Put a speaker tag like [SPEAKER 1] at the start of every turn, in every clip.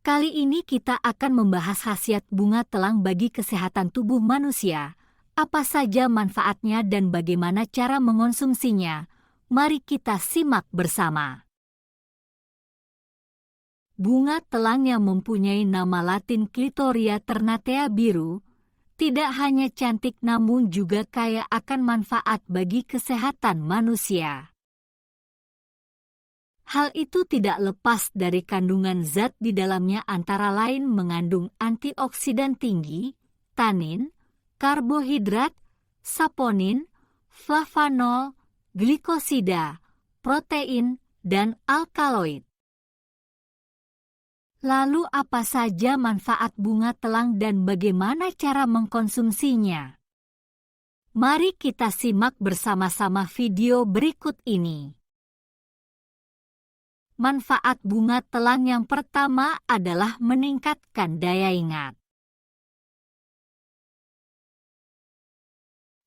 [SPEAKER 1] Kali ini kita akan membahas khasiat bunga telang bagi kesehatan tubuh manusia, apa saja manfaatnya dan bagaimana cara mengonsumsinya. Mari kita simak bersama. Bunga telang yang mempunyai nama latin Clitoria ternatea biru, tidak hanya cantik namun juga kaya akan manfaat bagi kesehatan manusia. Hal itu tidak lepas dari kandungan zat di dalamnya antara lain mengandung antioksidan tinggi, tanin, karbohidrat, saponin, flavanol, glikosida, protein, dan alkaloid. Lalu apa saja manfaat bunga telang dan bagaimana cara mengkonsumsinya? Mari kita simak bersama-sama video berikut ini. Manfaat bunga telang yang pertama adalah meningkatkan daya ingat.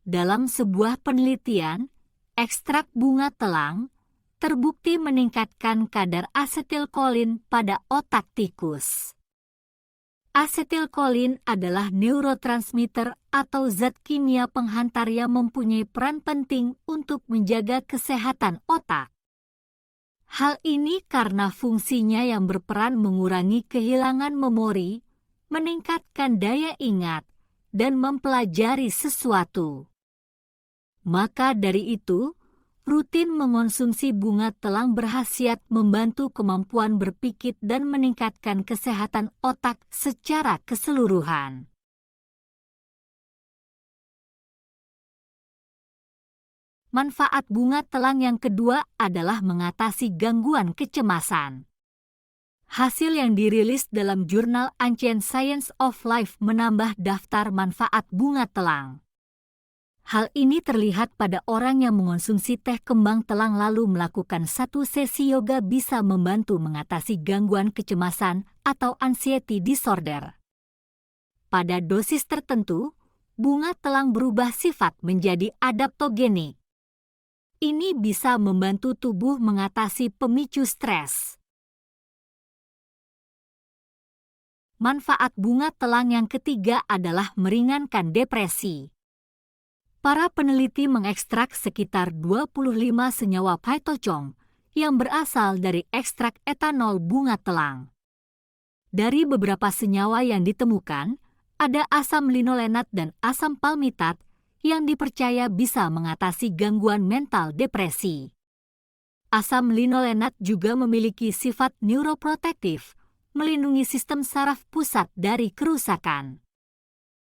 [SPEAKER 1] Dalam sebuah penelitian, ekstrak bunga telang terbukti meningkatkan kadar asetilkolin pada otak tikus. Asetilkolin adalah neurotransmitter atau zat kimia penghantar yang mempunyai peran penting untuk menjaga kesehatan otak. Hal ini karena fungsinya yang berperan mengurangi kehilangan memori, meningkatkan daya ingat, dan mempelajari sesuatu. Maka dari itu, rutin mengonsumsi bunga telang berkhasiat membantu kemampuan berpikir dan meningkatkan kesehatan otak secara keseluruhan. Manfaat bunga telang yang kedua adalah mengatasi gangguan kecemasan. Hasil yang dirilis dalam jurnal Ancient Science of Life menambah daftar manfaat bunga telang. Hal ini terlihat pada orang yang mengonsumsi teh kembang telang lalu melakukan satu sesi yoga bisa membantu mengatasi gangguan kecemasan atau anxiety disorder. Pada dosis tertentu, bunga telang berubah sifat menjadi adaptogenik. Ini bisa membantu tubuh mengatasi pemicu stres. Manfaat bunga telang yang ketiga adalah meringankan depresi. Para peneliti mengekstrak sekitar 25 senyawa phytochong yang berasal dari ekstrak etanol bunga telang. Dari beberapa senyawa yang ditemukan, ada asam linolenat dan asam palmitat yang dipercaya bisa mengatasi gangguan mental depresi. Asam linolenat juga memiliki sifat neuroprotektif, melindungi sistem saraf pusat dari kerusakan.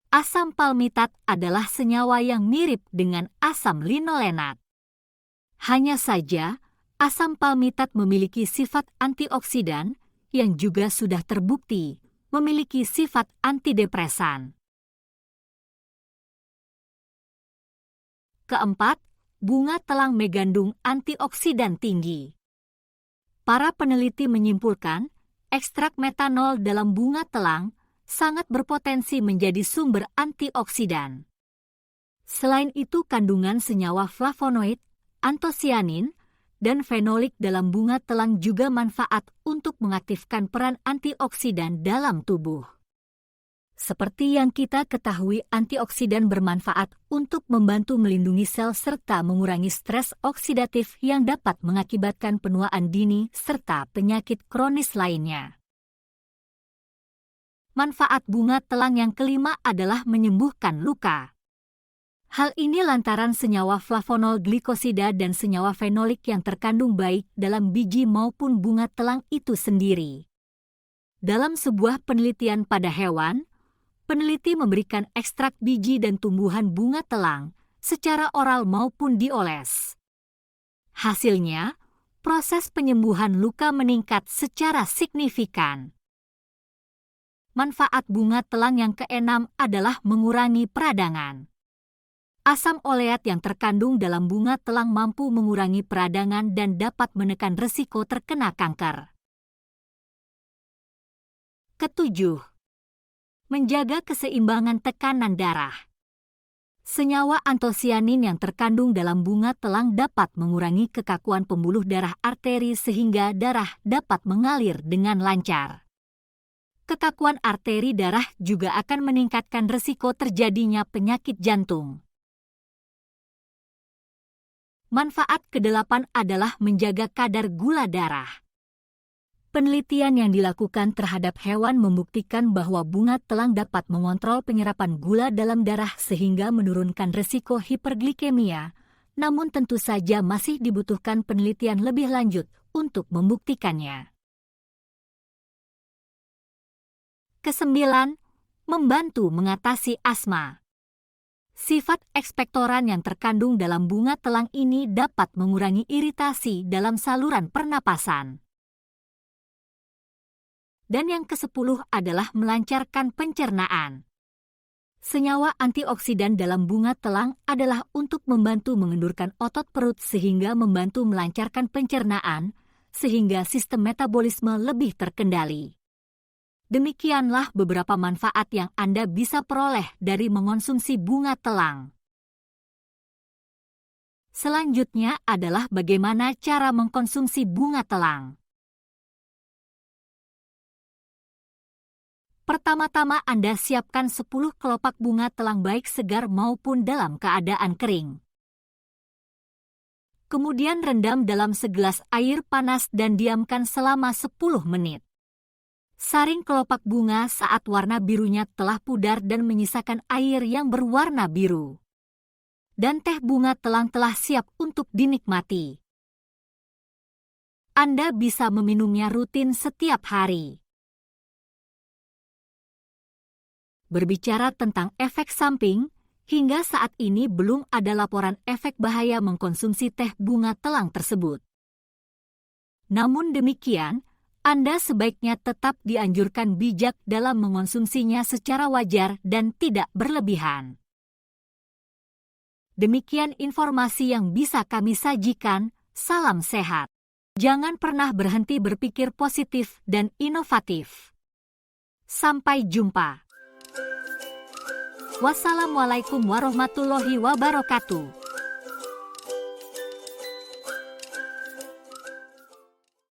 [SPEAKER 1] Asam palmitat adalah senyawa yang mirip dengan asam linolenat. Hanya saja, asam palmitat memiliki sifat antioksidan yang juga sudah terbukti memiliki sifat antidepresan. Keempat, bunga telang mengandung antioksidan tinggi. Para peneliti menyimpulkan, ekstrak metanol dalam bunga telang sangat berpotensi menjadi sumber antioksidan. Selain itu, kandungan senyawa flavonoid, antosianin, dan fenolik dalam bunga telang juga manfaat untuk mengaktifkan peran antioksidan dalam tubuh. Seperti yang kita ketahui, antioksidan bermanfaat untuk membantu melindungi sel serta mengurangi stres oksidatif yang dapat mengakibatkan penuaan dini serta penyakit kronis lainnya. Manfaat bunga telang yang kelima adalah menyembuhkan luka. Hal ini lantaran senyawa flavonol glikosida dan senyawa fenolik yang terkandung baik dalam biji maupun bunga telang itu sendiri. Dalam sebuah penelitian pada hewan, peneliti memberikan ekstrak biji dan tumbuhan bunga telang secara oral maupun dioles. Hasilnya, proses penyembuhan luka meningkat secara signifikan. Manfaat bunga telang yang keenam adalah mengurangi peradangan. Asam oleat yang terkandung dalam bunga telang mampu mengurangi peradangan dan dapat menekan risiko terkena kanker. Ketujuh, menjaga keseimbangan tekanan darah. Senyawa antosianin yang terkandung dalam bunga telang dapat mengurangi kekakuan pembuluh darah arteri sehingga darah dapat mengalir dengan lancar. Kekakuan arteri darah juga akan meningkatkan risiko terjadinya penyakit jantung. Manfaat ke-8 adalah menjaga kadar gula darah. Penelitian yang dilakukan terhadap hewan membuktikan bahwa bunga telang dapat mengontrol penyerapan gula dalam darah sehingga menurunkan risiko hiperglikemia, namun tentu saja masih dibutuhkan penelitian lebih lanjut untuk membuktikannya. Kesembilan, membantu mengatasi asma. Sifat ekspektoran yang terkandung dalam bunga telang ini dapat mengurangi iritasi dalam saluran pernapasan. Dan yang ke-10 adalah melancarkan pencernaan. Senyawa antioksidan dalam bunga telang adalah untuk membantu mengendurkan otot perut sehingga membantu melancarkan pencernaan, sehingga sistem metabolisme lebih terkendali. Demikianlah beberapa manfaat yang Anda bisa peroleh dari mengonsumsi bunga telang. Selanjutnya adalah bagaimana cara mengkonsumsi bunga telang. Pertama-tama Anda siapkan 10 kelopak bunga telang baik segar maupun dalam keadaan kering. Kemudian rendam dalam segelas air panas dan diamkan selama 10 menit. Saring kelopak bunga saat warna birunya telah pudar dan menyisakan air yang berwarna biru. Dan teh bunga telang telah siap untuk dinikmati. Anda bisa meminumnya rutin setiap hari. Berbicara tentang efek samping, hingga saat ini belum ada laporan efek bahaya mengkonsumsi teh bunga telang tersebut. Namun demikian, Anda sebaiknya tetap dianjurkan bijak dalam mengonsumsinya secara wajar dan tidak berlebihan. Demikian informasi yang bisa kami sajikan. Salam sehat. Jangan pernah berhenti berpikir positif dan inovatif. Sampai jumpa. Wassalamualaikum warahmatullahi wabarakatuh.